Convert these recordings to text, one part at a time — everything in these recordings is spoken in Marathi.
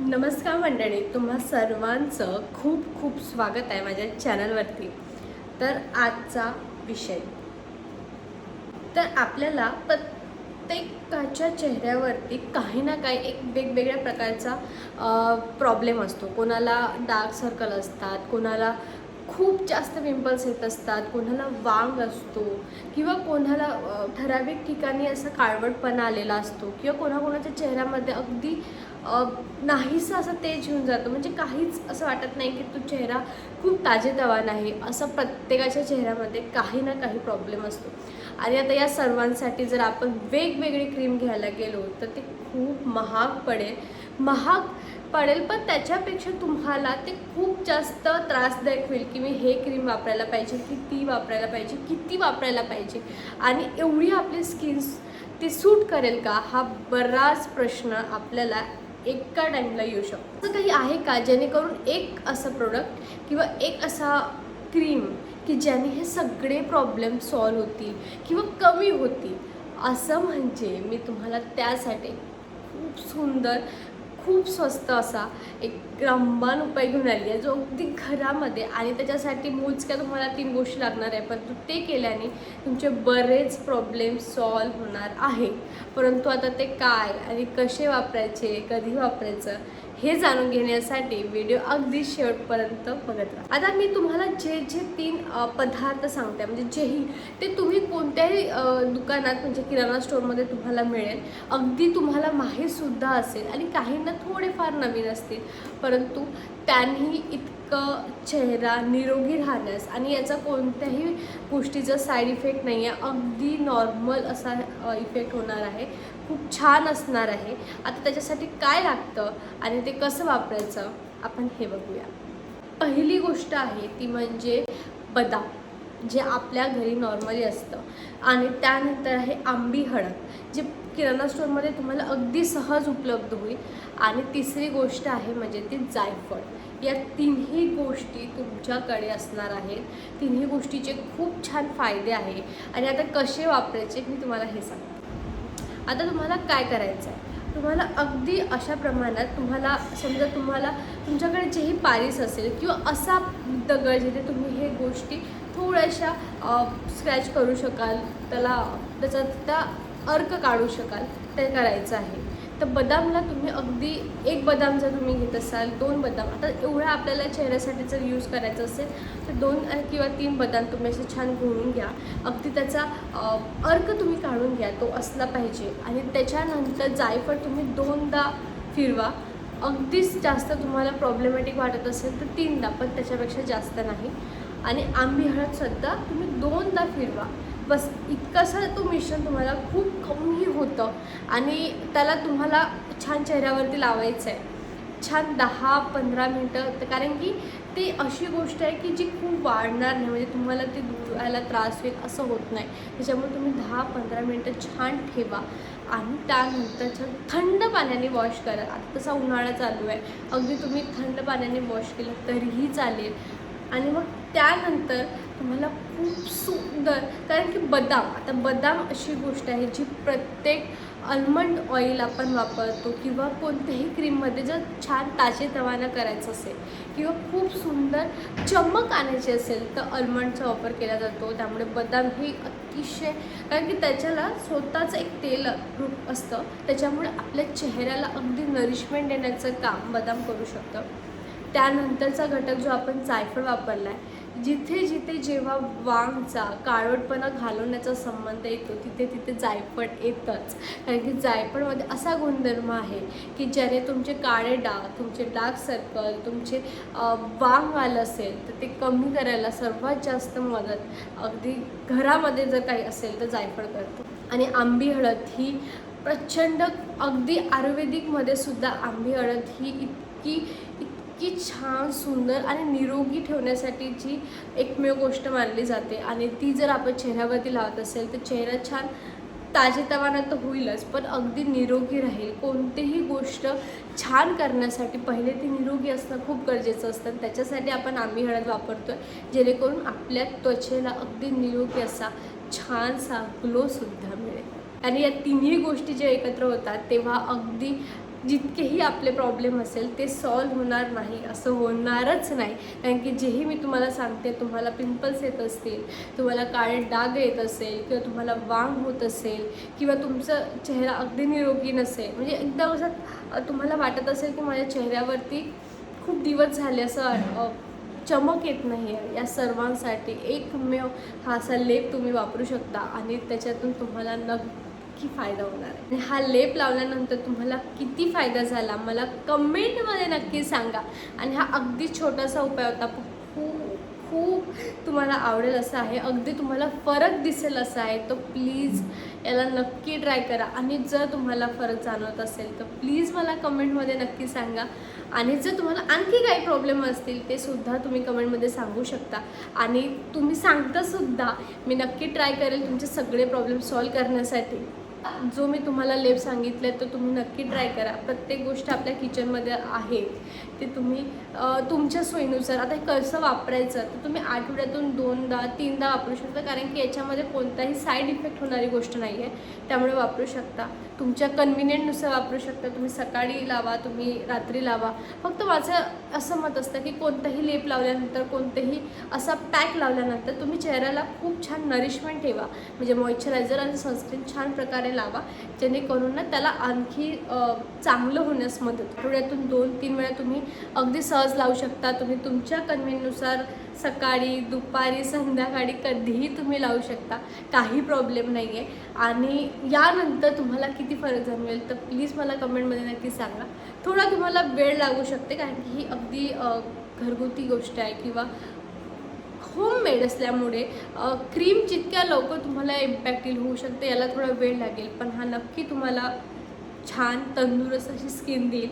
नमस्कार मंडळी, तुम्हा सर्वांचं खूप खूप स्वागत आहे माझ्या चॅनलवरती। तर आजचा विषय, तर आपल्याला प्रत्येकाच्या चेहऱ्यावरती काही ना काही एक वेगवेगळ्या प्रकारचा प्रॉब्लेम असतो। कोणाला डार्क सर्कल असतात, कोणाला खूप जास्त पिंपल्स येत असतात, कोणाला वांग असतो किंवा कोणाला ठराविक ठिकाणी असा काळवटपणा आलेला असतो किंवा कोणाकोणाच्या चेहऱ्यामध्ये अगदी नाहीसं असं तेज होऊन जातं, म्हणजे काहीच असं वाटत नाही की तो चेहरा खूप ताजेतवाना आहे। असं प्रत्येकाच्या चेहऱ्यामध्ये काही ना काही प्रॉब्लेम असतो। आणि आता या सर्वांसाठी जर आपण वेगवेगळी क्रीम घ्यायला गेलो तर ते खूप महाग पडेल, पण त्याच्यापेक्षा तुम्हाला ते खूप जास्त त्रासदायक होईल की मी हे क्रीम वापरायला पाहिजे की ती वापरायला पाहिजे, किती वापरायला पाहिजे आणि एवढी आपली स्किन्स ते सूट करेल का, हा बराच प्रश्न आपल्याला एका टाईमला येऊ शकतो। असं काही आहे का जेणेकरून एक असं प्रोडक्ट किंवा एक असा क्रीम की ज्याने हे सगळे प्रॉब्लेम सॉल्व होतील किंवा कमी होतील? असं म्हणजे मी तुम्हाला त्यासाठी खूप सुंदर, खूप स्वस्त असा एक रामबाण उपाय घेऊन आली आहे, जो अगदी घरामध्ये, आणि त्याच्यासाठी मोजक्या तुम्हाला 3 गोष्टी लागणार आहे, परंतु ते केल्याने तुमचे बरेच प्रॉब्लेम सॉल्व होणार आहे। परंतु आता ते काय आणि कसे वापरायचे, कधी वापरायचं हे जाणून घेण्यासाठी व्हिडिओ अगदी शेवटपर्यंत बघत राहा। आता मी तुम्हाला जे 3 पदार्थ सांगते, म्हणजे जेही ते तुम्ही कोणत्याही दुकानात म्हणजे किराणा स्टोअरमध्ये तुम्हाला मिळेल, अगदी तुम्हाला माहीतसुद्धा असेल आणि काहींना थोडेफार नवीन असतील, परंतु त्यांनी इतकं चेहरा निरोगी राहण्यास आणि याचा कोणत्याही गोष्टीचा साईड इफेक्ट नाही आहे, अगदी नॉर्मल असा इफेक्ट होणार आहे, खूप छान असणार आहे। आता त्याच्यासाठी काय लागतं आणि ते कसं वापरायचं आपण हे बघूया। पहिली गोष्ट आहे ती म्हणजे बदाम, जे आपल्या घरी नॉर्मली असतं, आणि त्यानंतर आहे आंबी हळद, जे किराणा स्टोअरमध्ये तुम्हाला अगदी सहज उपलब्ध होईल, आणि तिसरी गोष्ट आहे म्हणजे ती जायफळ। या तिन्ही गोष्टी तुमच्याकडे असणार आहेत। तिन्ही गोष्टीचे खूप छान फायदे आहे, आणि आता कसे वापरायचे मी तुम्हाला हे सांगते। आता तुम्हाला काय करायचं आहे, तुम्हाला अगदी अशा प्रमाणात, तुम्हाला समजा तुम्हाला तुमच्याकडे जेही पारीस असेल किंवा असा दगड जिथे तुम्ही हे गोष्टी थोड्याशा स्क्रॅच करू शकाल, त्याचा अर्क काढू शकाल, ते करायचं आहे। तर बदामला तुम्ही अगदी एक बदाम जर तुम्ही घेत असाल, 2 बदाम, आता एवढा आपल्याला चेहऱ्यासाठी जर यूज करायचं असेल तर 2 किंवा 3 बदाम तुम्ही असे छान घोळून घ्या, अगदी त्याचा अर्क तुम्ही काढून घ्या, तो असला पाहिजे। आणि त्याच्यानंतर जायफळ तुम्ही 2दा फिरवा, अगदीच जास्त तुम्हाला प्रॉब्लेमॅटिक वाटत असेल तर 3दा, पण त्याच्यापेक्षा जास्त नाही। आणि आंबी हळदसुद्धा तुम्ही 2दा फिरवा, बस इतकंसं तो मिश्रण तुम्हाला खूप कमी होतं, आणि त्याला तुम्हाला छान चेहऱ्यावरती लावायचं आहे, छान 10-15 मिनटं, कारण की ती अशी गोष्ट आहे की जी खूप वाढणार नाही, म्हणजे तुम्हाला ते धुवायला त्रास होईल असं होत नाही। त्याच्यामुळे तुम्ही 10-15 मिनटं छान ठेवा, आणि त्यानंतर थंड पाण्याने वॉश करा। आता तसा उन्हाळा चालू आहे, अगदी तुम्ही थंड पाण्याने वॉश केलं तरीही चालेल। आणि मग त्यानंतर तुम्हाला खूप सुंदर, कारण की बदाम अशी गोष्ट आहे जी प्रत्येक आल्मंड ऑइल आपण वापरतो किंवा कोणत्याही क्रीममध्ये जर छान ताजेतवाना करायचं असेल किंवा खूप सुंदर चमक आणायची असेल तर आल्मंडचा वापर केला जातो। त्यामुळे बदाम ही अतिशय, कारण की त्याच्याला स्वतःचं एक तेल रूप असतं, त्याच्यामुळे आपल्या चेहऱ्याला अगदी नरिशमेंट देण्याचं काम बदाम करू शकतं। त्यानंतरचा घटक जो आपण जायफळ वापरला आहे, जिथे जिथे जेव्हा वांगचा काळवटपणा घालवण्याचा संबंध येतो तिथे जायफळ येतंच, कारण की जायफळमध्ये असा गुणधर्म आहे की ज्याने तुमचे काळे डाग, तुमचे डार्क सर्कल, तुमचे वांग आलं असेल तर ते कमी करायला सर्वात जास्त मदत अगदी घरामध्ये जर काही असेल तर जायफळ करतो। आणि आंबी हळद ही प्रचंड, अगदी आयुर्वेदिकमध्ये सुद्धा आंबी हळद ही इतकी छान, सुंदर आणि निरोगी ठेवण्यासाठी जी एकमेव गोष्ट मानली जाते, आणि ती जर आपण चेहऱ्यावरती लावत असेल तर चेहरा छान ताजेतवाना तर होईलच, पण अगदी निरोगी राहील। कोणतीही गोष्ट छान करण्यासाठी पहिले ती निरोगी असणं खूप गरजेचं असतं, त्याच्यासाठी आपण आंबी हळद वापरतो आहे, जेणेकरून आपल्या त्वचेला अगदी निरोगी असा छानसा ग्लोसुद्धा मिळेल। आणि या तिन्ही गोष्टी जे एकत्र होतात तेव्हा अगदी जितकेही आपले प्रॉब्लेम असेल ते सॉल्व होणार नाही, असं होणारच नाही. कारण की जेही मी तुम्हाला सांगते, तुम्हाला पिंपल्स येत असतील, तुम्हाला काळे डाग येत असेल, किंवा तुम्हाला वांग होत असेल, किंवा तुमचा चेहरा अगदी निरोगी नसेल, म्हणजे एकदम असं तुम्हाला वाटत असेल की माझ्या चेहऱ्यावरती खूप दिवस झाले असं चमक येत नाही आहे, या सर्वांसाठी एकमेव हा असा लेप तुम्ही वापरू शकता आणि त्याच्यातून तुम्हाला नक्की फायदा होणार आहे. आणि हा लेप लावल्यानंतर तुम्हाला किती फायदा झाला मला कमेंटमध्ये नक्की सांगा. आणि हा अगदी छोटासा उपाय होता, खूप तुम्हाला आवडेल असा आहे, अगदी तुम्हाला फरक दिसेल असा आहे. तर प्लीज याला नक्की ट्राय करा. आणि जर तुम्हाला फरक जाणवत असेल तर प्लीज मला कमेंटमध्ये नक्की सांगा. आणि जर तुम्हाला आणखी काही प्रॉब्लेम असतील ते सुद्धा तुम्ही कमेंटमध्ये सांगू शकता. आणि तुम्ही सांगतासुद्धा मी नक्की ट्राय करेल तुमचे सगळे प्रॉब्लेम सॉल्व करण्यासाठी. जो मी तुम्हाला लेप सांगितले तो तुम्ही नक्की ट्राय करा. प्रत्येक गोष्ट आपल्या किचनमध्ये आहे, ते तुम्ही तुमच्या सोयीनुसार. आता हे कसं वापरायचं तर तुम्ही आठवड्यातून 2दा 3दा वापरू शकता, कारण की याच्यामध्ये कोणताही साईड इफेक्ट होणारी गोष्ट नाही आहे, त्यामुळे वापरू शकता. तुमच्या कन्व्हिनियंटनुसार वापरू शकता. तुम्ही सकाळी लावा, तुम्ही रात्री लावा. फक्त माझं असं मत असतं की कोणताही लेप लावल्यानंतर, कोणतेही असा पॅक लावल्यानंतर तुम्ही चेहऱ्याला खूप छान नरिशमेंट ठेवा, म्हणजे मॉइश्चरायझर आणि सनस्क्रीन छान प्रकारे लावा, जेणेकरून ना त्याला आणखी चांगलं होण्यास मदत. आठवड्यातून 2-3 वेळा तुम्ही अगदी सहज लावू शकता. तुम्ही तुमच्या कन्व्हिनियंटनुसार सकाळी, दुपारी, संध्याकाळी कधीही तुम्ही लावू शकता, काही प्रॉब्लेम नाही आहे. आणि यानंतर तुम्हाला किती फरक जाणवेल तर प्लीज मला कमेंटमध्ये नक्की सांगा. थोडा तुम्हाला वेळ लागू शकते, कारण की ही अगदी घरगुती गोष्ट आहे किंवा होममेड असल्यामुळे क्रीम जितक्या लवकर तुम्हाला इम्पॅक्टिल होऊ शकते, याला थोडा वेळ लागेल, पण हा नक्की तुम्हाला छान तंदुरुस्त अशी स्किन देईल.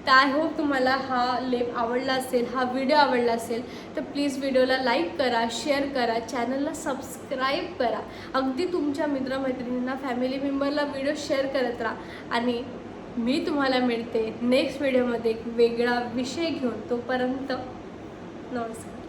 तर आय होप तुम्हाला हा लेप आवडला असेल, हा व्हिडिओ आवडला असेल तर प्लीज व्हिडिओला लाईक करा, शेअर करा, चॅनलला सबस्क्राईब करा. अगदी तुमच्या मित्रमैत्रिणींना, फॅमिली मेंबरला व्हिडिओ शेअर करत राहा. आणि मी तुम्हाला मिळते नेक्स्ट व्हिडिओमध्ये एक वेगळा विषय घेऊन. तोपर्यंत नमस्कार.